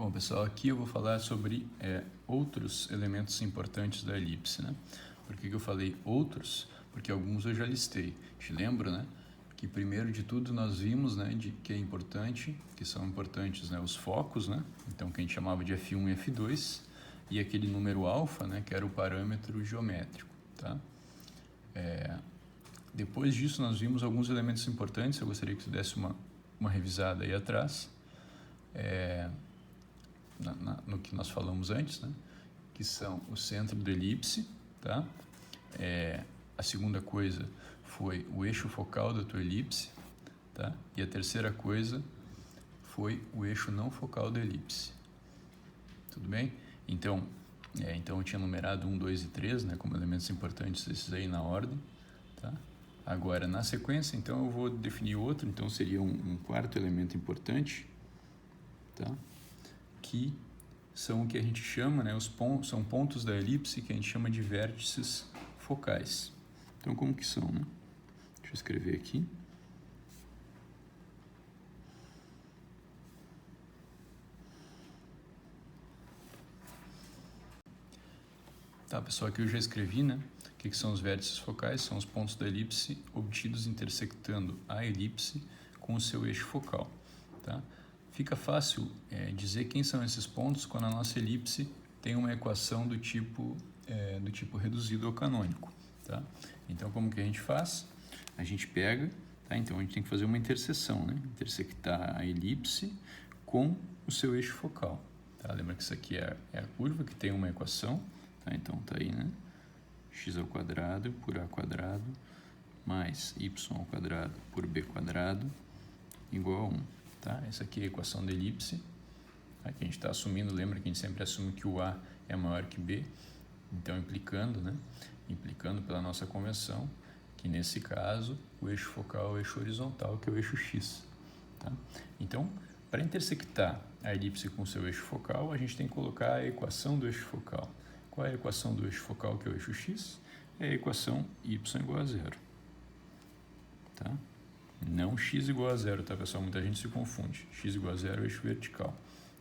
Bom, pessoal, aqui eu vou falar sobre outros elementos importantes da elipse, né? Por que eu falei outros? Porque alguns eu já listei. Te lembro, né? Que primeiro de tudo nós vimos, né, que é importante, que são importantes, né, os focos, né? Então, que a gente chamava de F1 e F2, e aquele número alfa, né, que era o parâmetro geométrico, tá? Depois disso, nós vimos alguns elementos importantes. Eu gostaria que você desse uma revisada aí atrás. No que nós falamos antes, né? Que são o centro da elipse, tá? A segunda coisa foi o eixo focal da tua elipse, tá? E a terceira coisa foi o eixo não focal da elipse. Tudo bem? Então eu tinha numerado 1, 2 e 3, né, como elementos importantes, esses aí na ordem, tá? Agora, na sequência, então eu vou definir outro, então seria um quarto elemento importante, tá? Que são o que a gente chama, né, são pontos da elipse que a gente chama de vértices focais. Então, como que são, né? Deixa eu escrever aqui. Tá, pessoal, aqui eu já escrevi, né? O que são os vértices focais? São os pontos da elipse obtidos intersectando a elipse com o seu eixo focal, tá? Fica fácil dizer quem são esses pontos quando a nossa elipse tem uma equação do tipo reduzido ao canônico, tá? Então, como que a gente faz? A gente pega, tá? Então, a gente tem que fazer uma interseção, né? Intersectar a elipse com o seu eixo focal, tá? Lembra que isso aqui é a curva que tem uma equação, tá? Então, tá aí, né? X ao quadrado por A quadrado mais Y ao quadrado por B quadrado igual a 1. Tá? Essa aqui é a equação da elipse, tá? Que a gente está assumindo. Lembra que a gente sempre assume que o A é maior que B, então implicando, né? Implicando pela nossa convenção, que nesse caso o eixo focal é o eixo horizontal, que é o eixo X. Tá? Então, para intersectar a elipse com o seu eixo focal, a gente tem que colocar a equação do eixo focal. Qual é a equação do eixo focal, que é o eixo X? É a equação y igual a zero. Tá? Não x igual a zero, tá, pessoal? Muita gente se confunde. X igual a zero é o eixo vertical.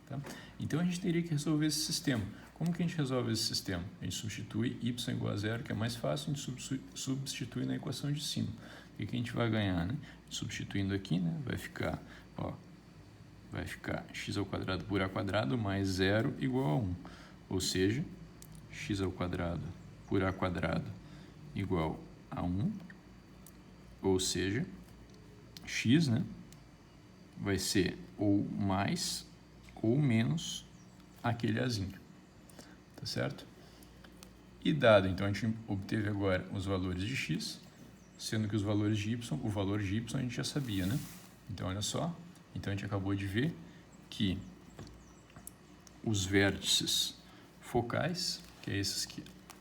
Tá? Então, a gente teria que resolver esse sistema. Como que a gente resolve esse sistema? A gente substitui y igual a zero, que é mais fácil, a gente substitui na equação de cima. O que a gente vai ganhar, né? Substituindo aqui, né? Vai ficar x ao quadrado por a quadrado mais zero igual a 1. Ou seja, x ao quadrado por a quadrado igual a 1. Ou seja, x, né, vai ser ou mais ou menos aquele azinho, tá certo? E dado, então a gente obteve agora os valores de x, sendo que os valores de y, o valor de y a gente já sabia, né? Então, olha só, então a gente acabou de ver que os vértices focais, que é esses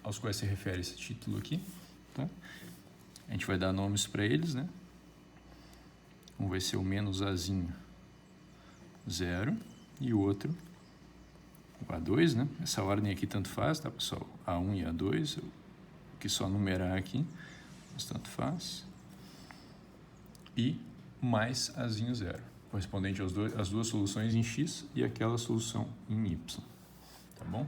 aos quais se refere esse título aqui, tá? A gente vai dar nomes para eles, né? Um vai ser o menos Azinho 0 e o outro o A2, né? Essa ordem aqui tanto faz, tá, pessoal? A1 e A2, eu quis só numerar aqui, mas tanto faz. E mais Azinho 0, correspondente às duas soluções em x e aquela solução em y, tá bom?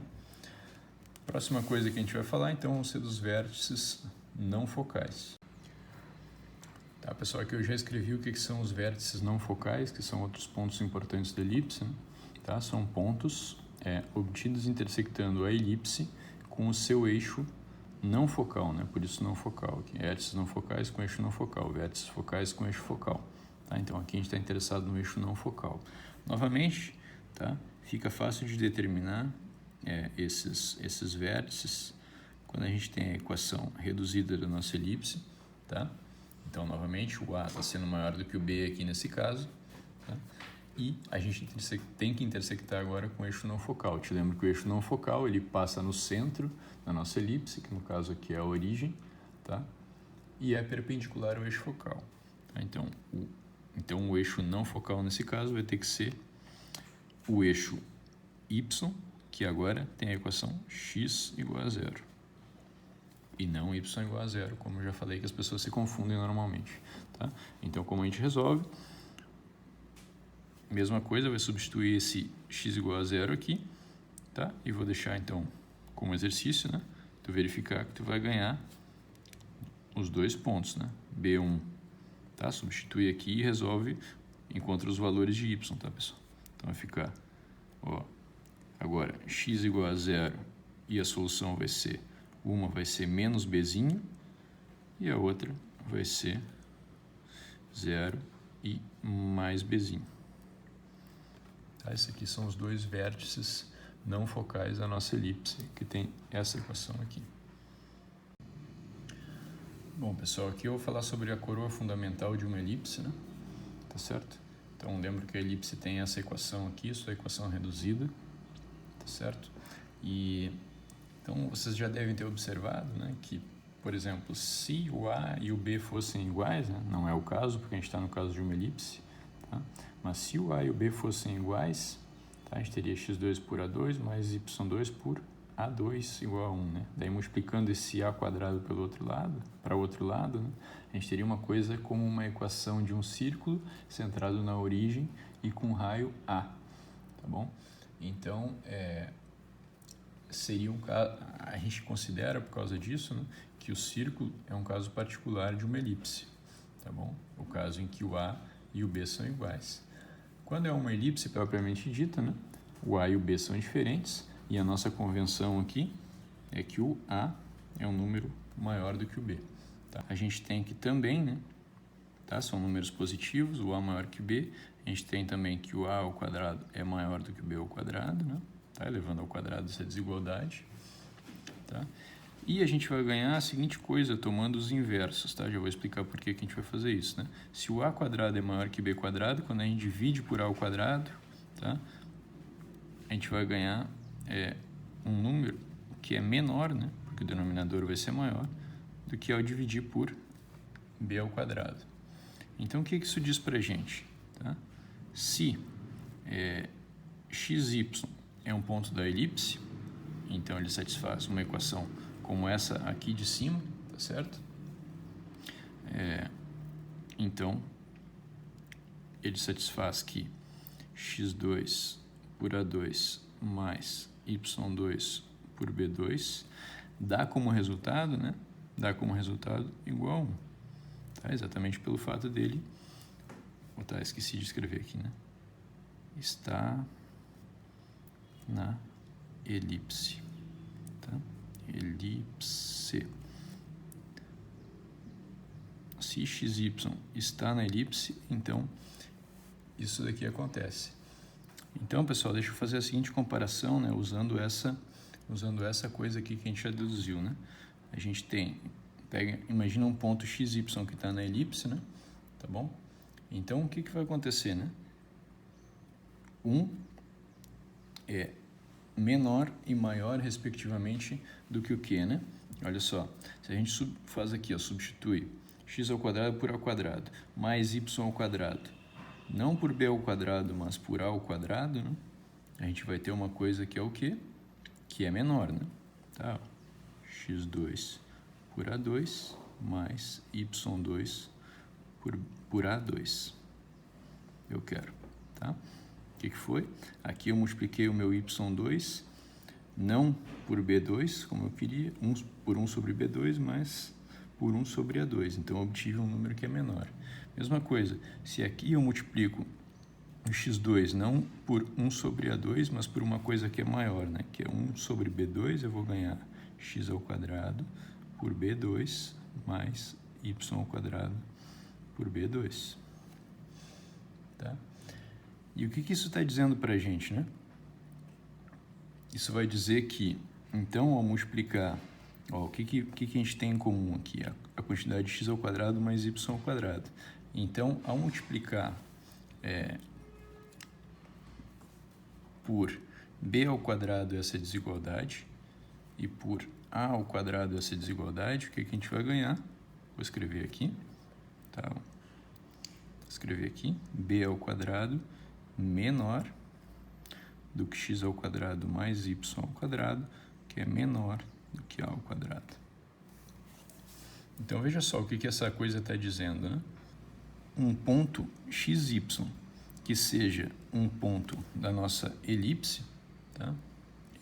Próxima coisa que a gente vai falar, então, vão ser dos vértices não focais. Tá, pessoal, aqui eu já escrevi o que são os vértices não focais, que são outros pontos importantes da elipse, né? Tá? São pontos obtidos intersectando a elipse com o seu eixo não focal, né? Por isso não focal aqui. Vértices não focais com eixo não focal, vértices focais com eixo focal. Tá? Então aqui a gente está interessado no eixo não focal. Novamente, tá? Fica fácil de determinar esses vértices quando a gente tem a equação reduzida da nossa elipse, tá? Então, novamente, o A está sendo maior do que o B aqui nesse caso, tá? E a gente tem que intersectar agora com o eixo não focal. Te lembro que o eixo não focal ele passa no centro da nossa elipse, que no caso aqui é a origem, tá? E é perpendicular ao eixo focal. Tá? Então, o eixo não focal nesse caso vai ter que ser o eixo y, que agora tem a equação x igual a zero. E não y igual a zero, como eu já falei que as pessoas se confundem normalmente. Tá? Então, como a gente resolve? mesma coisa, vai substituir esse x igual a zero aqui, tá? E vou deixar, então, como exercício, né? Tu verificar que tu vai ganhar os dois pontos, né? B1, tá? Substitui aqui e resolve, encontra os valores de y, tá, pessoal? Então, vai ficar, ó, agora, x igual a zero e a solução vai ser, uma vai ser menos bzinho e a outra vai ser zero e mais bzinho. Tá? Esses aqui são os dois vértices não focais da nossa elipse, que tem essa equação aqui. Bom, pessoal, aqui eu vou falar sobre a coroa fundamental de uma elipse, né? Tá certo? Então, lembro que a elipse tem essa equação aqui, isso é a equação reduzida, tá certo? E, então, vocês já devem ter observado, né, que, por exemplo, se o A e o B fossem iguais, né, não é o caso, porque a gente está no caso de uma elipse, tá? Mas se o A e o B fossem iguais, tá, a gente teria x2 por A2 mais y2 por A2 igual a 1, né? Daí, multiplicando esse A quadrado pelo outro lado, para o outro lado, né, a gente teria uma coisa como uma equação de um círculo centrado na origem e com raio A, tá bom? Então, seria um caso, a gente considera, por causa disso, né, que o círculo é um caso particular de uma elipse, tá bom? O caso em que o A e o B são iguais. Quando é uma elipse propriamente dita, né, o A e o B são diferentes, e a nossa convenção aqui é que o A é um número maior do que o B. Tá? A gente tem aqui também, né, tá, são números positivos, o A maior que o B. A gente tem também que o A ao quadrado é maior do que o B ao quadrado, né? Tá? Elevando ao quadrado essa desigualdade. Tá? E a gente vai ganhar a seguinte coisa, tomando os inversos, tá? Já vou explicar por que a gente vai fazer isso, né? Se o A quadrado é maior que B quadrado, quando a gente divide por A ao quadrado, tá? A gente vai ganhar um número que é menor, né? Porque o denominador vai ser maior do que ao dividir por B ao quadrado. Então, o que isso diz pra gente? Tá? Se xy é um ponto da elipse, então ele satisfaz uma equação como essa aqui de cima, tá certo? Então, ele satisfaz que x2 por A2 mais y2 por B2 dá como resultado, né? Dá como resultado igual a 1. Tá? Exatamente pelo fato dele... esqueci de escrever aqui, né? Está na elipse. Tá? Elipse. Se xy está na elipse, então isso daqui acontece. Então, pessoal, deixa eu fazer a seguinte comparação, né? Usando essa coisa aqui que a gente já deduziu, né? A gente tem... imagina um ponto xy que está na elipse, né? Tá bom? Então, o que vai acontecer, né? 1 é menor e maior, respectivamente, do que o que, né? Olha só, se a gente faz aqui, ó, substitui x ao quadrado por a quadrado, mais y ao quadrado, não por b ao quadrado, mas por a ao quadrado, né? A gente vai ter uma coisa que é o quê? Que é menor, né? Tá? x2 por a2 mais y2 por A2. Eu quero, tá? O que foi? Aqui eu multipliquei o meu y2, não por B2, como eu queria, por 1 sobre B2, mas por 1 sobre A2. Então, eu obtive um número que é menor. Mesma coisa, se aqui eu multiplico o x2 não por 1 sobre A2, mas por uma coisa que é maior, né? Que é 1 sobre B2, eu vou ganhar x ao quadrado por B2 mais y ao quadrado por B2. Tá? E o que isso está dizendo para a gente, né? Isso vai dizer que, então, ao multiplicar, ó, o que a gente tem em comum aqui? A quantidade de x ao quadrado mais y ao quadrado. Então, ao multiplicar por b ao quadrado essa desigualdade e por a ao quadrado essa desigualdade, o que a gente vai ganhar? Vou escrever aqui, tá? Vou escrever aqui, b ao quadrado menor do que x ao quadrado mais y ao quadrado, que é menor do que a ao quadrado. Então, veja só o que essa coisa está dizendo, né? Um ponto xy que seja um ponto da nossa elipse, tá?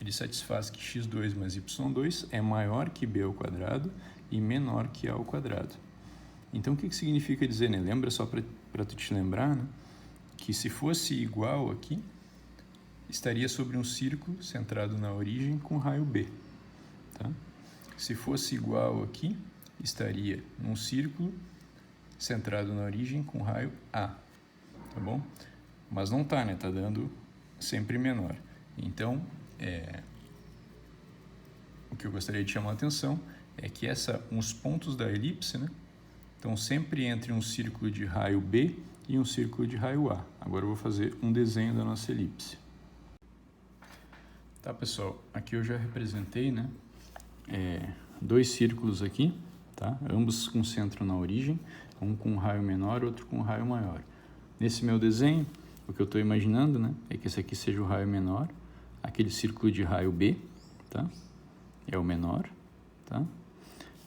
Ele satisfaz que x2 mais y2 é maior que b ao quadrado e menor que a ao quadrado. Então, o que significa dizer, né? Lembra, só para tu te lembrar, né? Que se fosse igual aqui, estaria sobre um círculo centrado na origem com raio B, tá? Se fosse igual aqui, estaria num círculo centrado na origem com raio A, tá bom? Mas não tá, né? Tá dando sempre menor. Então, o que eu gostaria de chamar a atenção é que uns pontos da elipse, né, estão sempre entre um círculo de raio B e um círculo de raio A. Agora eu vou fazer um desenho da nossa elipse. Tá, pessoal? Aqui eu já representei, né, dois círculos aqui, tá? Ambos com centro na origem, um com um raio menor, outro com um raio maior. Nesse meu desenho, o que eu estou imaginando, né, é que esse aqui seja o raio menor, aquele círculo de raio B, tá? É o menor, tá?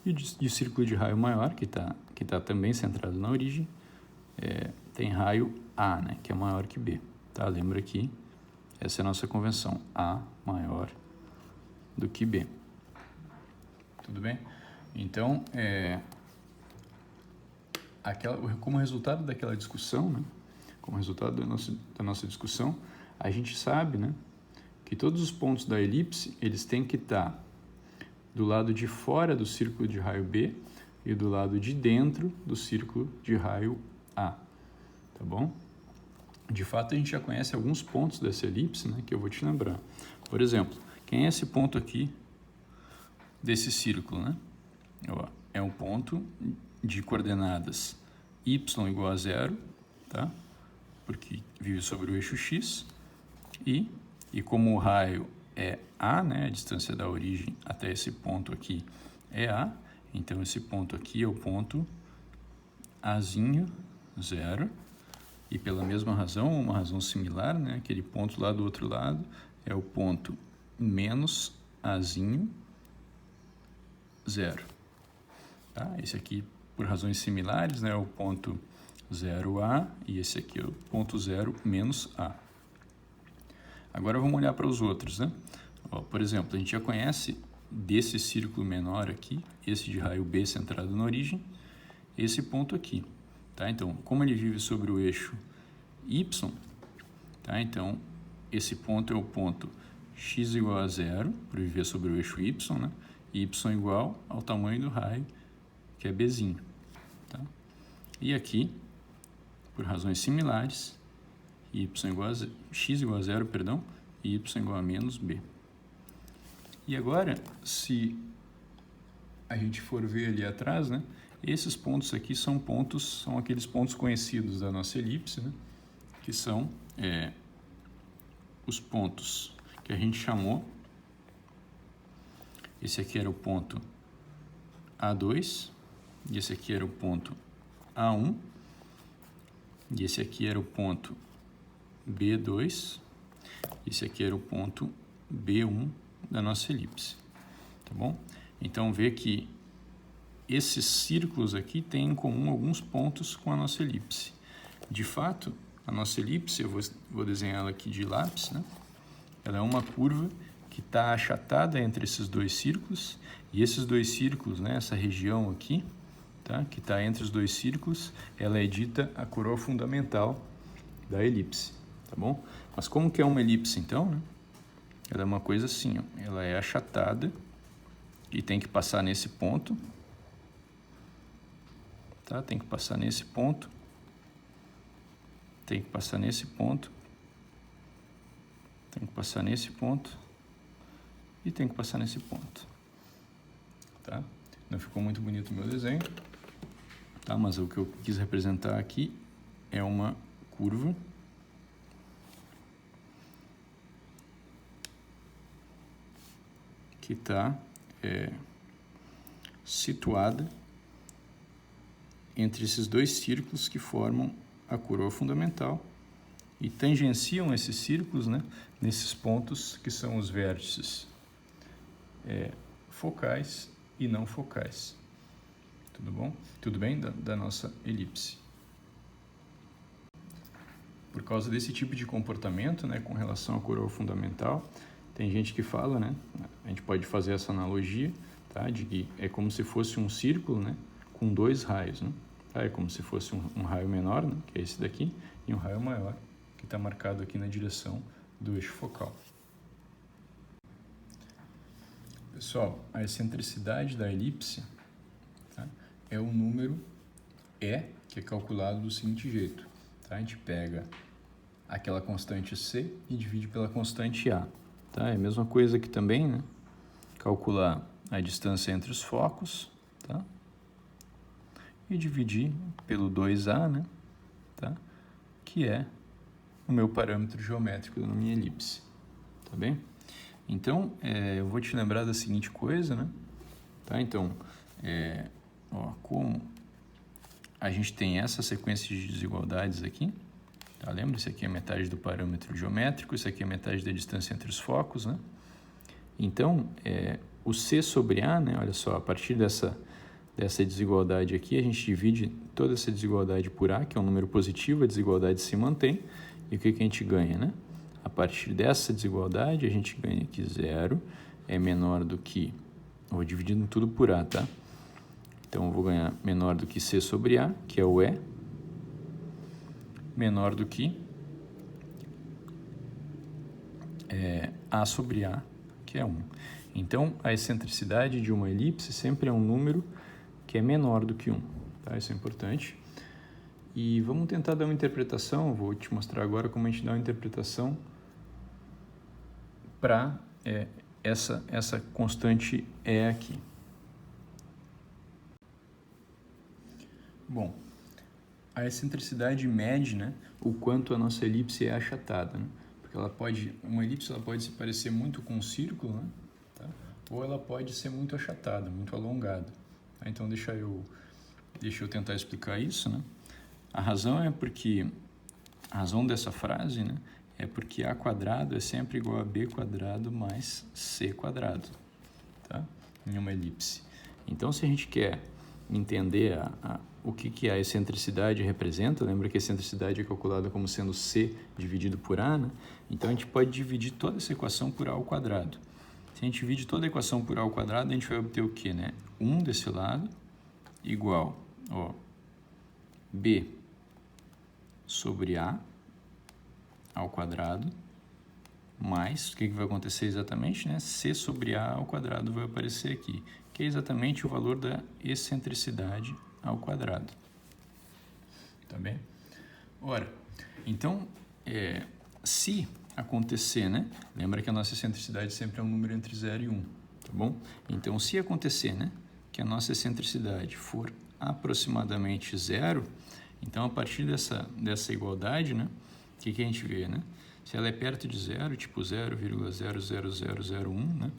E o círculo de raio maior, que tá também centrado na origem, tem raio A, né, que é maior que B, tá? Lembra que essa é a nossa convenção, A maior do que B. Tudo bem? Então, como resultado daquela discussão, né, como resultado da nossa discussão, a gente sabe, né, que todos os pontos da elipse, eles têm que estar do lado de fora do círculo de raio B e do lado de dentro do círculo de raio A, tá bom? De fato, a gente já conhece alguns pontos dessa elipse, né, que eu vou te lembrar. Por exemplo, quem é esse ponto aqui desse círculo, né? É um ponto de coordenadas y igual a 0, tá? Porque vive sobre o eixo x, e como o raio é A, né, a distância da origem até esse ponto aqui é A, então esse ponto aqui é o ponto Azinho 0, e pela mesma razão, uma razão similar, né, aquele ponto lá do outro lado é o ponto menos Azinho 0. Tá? Esse aqui, por razões similares, né, é o ponto 0A, e esse aqui é o ponto 0 menos A. Agora vamos olhar para os outros, né? Ó, por exemplo, a gente já conhece desse círculo menor aqui, esse de raio B centrado na origem, esse ponto aqui, tá? Então, como ele vive sobre o eixo Y, tá? Então, esse ponto é o ponto x igual a 0, por viver sobre o eixo Y, né? E Y igual ao tamanho do raio, que é Bzinho, tá? E aqui, por razões similares, x igual a 0, perdão, e y igual a menos b. E agora, se a gente for ver ali atrás, né, esses pontos aqui são aqueles pontos conhecidos da nossa elipse, né, que são os pontos que a gente chamou. Esse aqui era o ponto A2, e esse aqui era o ponto A1, e esse aqui era o ponto B2, esse aqui era o ponto B1 da nossa elipse, tá bom? Então, vê que esses círculos aqui têm em comum alguns pontos com a nossa elipse. De fato, a nossa elipse, eu vou desenhar ela aqui de lápis, né? Ela é uma curva que está achatada entre esses dois círculos, e esses dois círculos, né, essa região aqui, tá, que está entre os dois círculos, ela é dita a coroa fundamental da elipse, tá bom? Mas como que é uma elipse, então, né? Ela é uma coisa assim, ó, ela é achatada e tem que passar nesse ponto, tá? Tem que passar nesse ponto, tem que passar nesse ponto, tem que passar nesse ponto e tem que passar nesse ponto, tá? Não ficou muito bonito o meu desenho, tá? Mas o que eu quis representar aqui é uma curva que está situada entre esses dois círculos que formam a coroa fundamental e tangenciam esses círculos, né, nesses pontos que são os vértices focais e não focais. Tudo bom? Tudo bem? Da nossa elipse. por causa desse tipo de comportamento, né, com relação à coroa fundamental, tem gente que fala, né, a gente pode fazer essa analogia, tá, de que é como se fosse um círculo, né, com 2 raios, né, tá, é como se fosse um raio menor, né, que é esse daqui, e um raio maior, que está marcado aqui na direção do eixo focal. Pessoal, a excentricidade da elipse, tá, é o número E, que é calculado do seguinte jeito. Tá? A gente pega aquela constante C e divide pela constante A. Tá? É a mesma coisa aqui também, né? Calcular a distância entre os focos, tá? E dividir pelo 2A, né? Tá? Que é o meu parâmetro geométrico da minha elipse. Tá bem? Então, eu vou te lembrar da seguinte coisa, né? Tá? Então, como a gente tem essa sequência de desigualdades aqui, tá? Lembra? Isso aqui é metade do parâmetro geométrico, isso aqui é metade da distância entre os focos, né? Então, o C sobre A, né? Olha só, a partir dessa desigualdade aqui, a gente divide toda essa desigualdade por A, que é um número positivo, a desigualdade se mantém, e o que a gente ganha, né? A partir dessa desigualdade, a gente ganha que 0 é menor do que... Eu vou dividindo tudo por A, tá? Então, eu vou ganhar menor do que C sobre A, que é o E, menor do que A sobre A, que é 1. Então, a excentricidade de uma elipse sempre é um número que é menor do que 1. Tá? Isso é importante. E vamos tentar dar uma interpretação, eu vou te mostrar agora como a gente dá uma interpretação para essa constante E aqui. Bom, a excentricidade mede, né, o quanto a nossa elipse é achatada, né? Porque uma elipse ela pode se parecer muito com um círculo, né? Tá? Ou ela pode ser muito achatada, muito alongada. Tá? Então deixa eu tentar explicar isso, né? A razão dessa frase, né, é porque A quadrado é sempre igual a B quadrado mais C quadrado, tá? Em uma elipse. Então, se a gente quer entender o que a excentricidade representa, lembra que a excentricidade é calculada como sendo C dividido por A, né? Então, a gente pode dividir toda essa equação por A ao quadrado. Se a gente divide toda a equação por A ao quadrado, a gente vai obter o quê, né? 1 desse lado igual, B sobre A ao quadrado, mais, o que vai acontecer exatamente, né? C sobre A ao quadrado vai aparecer aqui, que é exatamente o valor da excentricidade ao quadrado. Tá bem? Ora, então, se acontecer, né? Lembra que a nossa excentricidade sempre é um número entre 0 e 1, tá bom? Então, se acontecer, né, que a nossa excentricidade for aproximadamente 0, então, a partir dessa igualdade, né, o que a gente vê, né? Se ela é perto de 0, tipo 0,00001, né?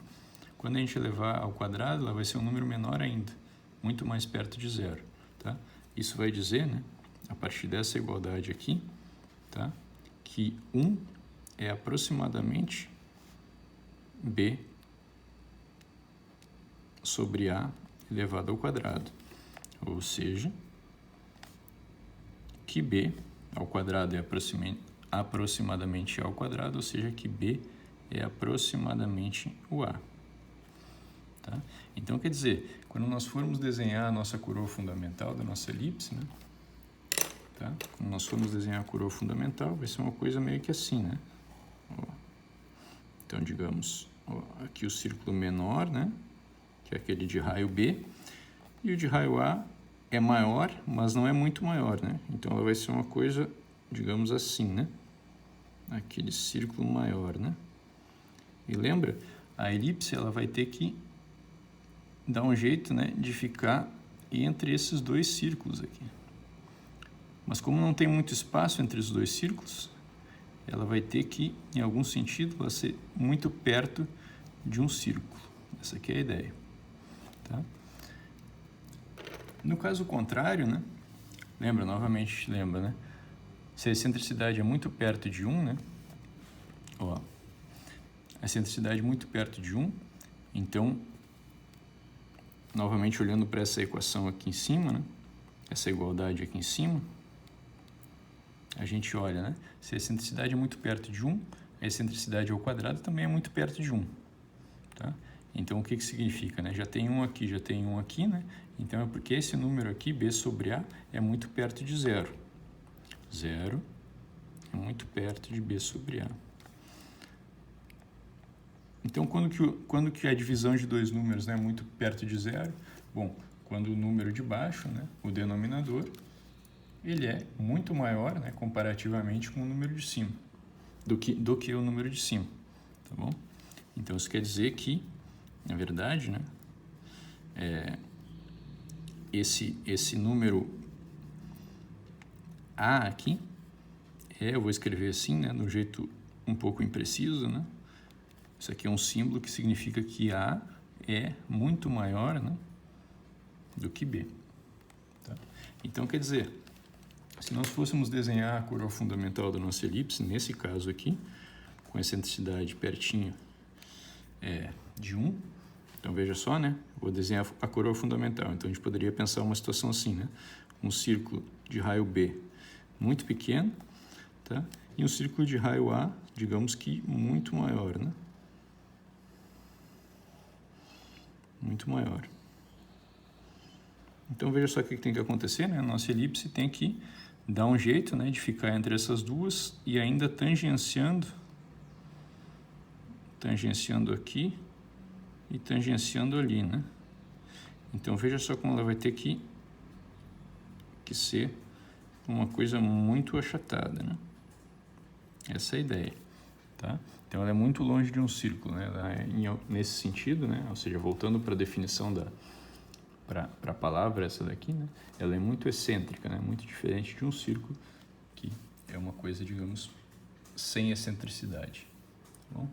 Quando a gente levar ao quadrado, ela vai ser um número menor ainda, muito mais perto de 0, tá? Isso vai dizer, né, a partir dessa igualdade aqui, tá, que 1 é aproximadamente B sobre A elevado ao quadrado, ou seja, que B ao quadrado é aproximadamente A ao quadrado, ou seja, que B é aproximadamente o A. Tá? Então, quer dizer, quando nós formos desenhar a nossa coroa fundamental da nossa elipse, né? Tá? Quando nós formos desenhar a coroa fundamental, vai ser uma coisa meio que assim, né? Então, digamos, aqui o círculo menor, né? Que é aquele de raio B, e o de raio A é maior, mas não é muito maior, né? Então, ela vai ser uma coisa, digamos assim, né? Aquele círculo maior, né? E lembra, a elipse ela vai ter que dar um jeito, né, de ficar entre esses dois círculos aqui. Mas como não tem muito espaço entre os dois círculos, ela vai ter que, em algum sentido, ela ser muito perto de um círculo. Essa aqui é a ideia. Tá? No caso contrário, né? Lembra, né? Se a excentricidade é muito perto de 1, né? A excentricidade é muito perto de 1, então, novamente olhando para essa equação aqui em cima, né? Essa igualdade aqui em cima, a gente olha, né? Se a excentricidade é muito perto de 1, a excentricidade ao quadrado também é muito perto de 1. Tá? Então, o que significa? Né? Já tem 1 aqui, já tem 1 aqui, né? Então, é porque esse número aqui, b sobre a, é muito perto de 0. 0 é muito perto de b sobre a. Então, quando que a divisão de dois números, né, é muito perto de 0? Bom, quando o número de baixo, né, o denominador, ele é muito maior, né, comparativamente com o número de cima, do que o número de cima, tá bom? Então, isso quer dizer que, na verdade, né, esse número A aqui, eu vou escrever assim, né, do jeito um pouco impreciso, né? Isso aqui é um símbolo que significa que A é muito maior, né, do que B. Tá? Então, quer dizer, se nós fôssemos desenhar a curva fundamental da nossa elipse, nesse caso aqui, com a excentricidade pertinho de 1, então veja só, né, vou desenhar a curva fundamental. Então, a gente poderia pensar uma situação assim, né, um círculo de raio B muito pequeno, tá? E um círculo de raio A, digamos que muito maior, né? Muito maior. Então, veja só o que tem que acontecer, né? A nossa elipse tem que dar um jeito, né, de ficar entre essas duas e ainda tangenciando aqui e tangenciando ali, né? Então, veja só como ela vai ter que ser uma coisa muito achatada, né? Essa é a ideia, tá? Então, ela é muito longe de um círculo, né? Ela é nesse sentido, né? Ou seja, voltando para a definição para a palavra essa daqui, né? Ela é muito excêntrica, né? Muito diferente de um círculo, que é uma coisa, digamos, sem excentricidade, tá bom?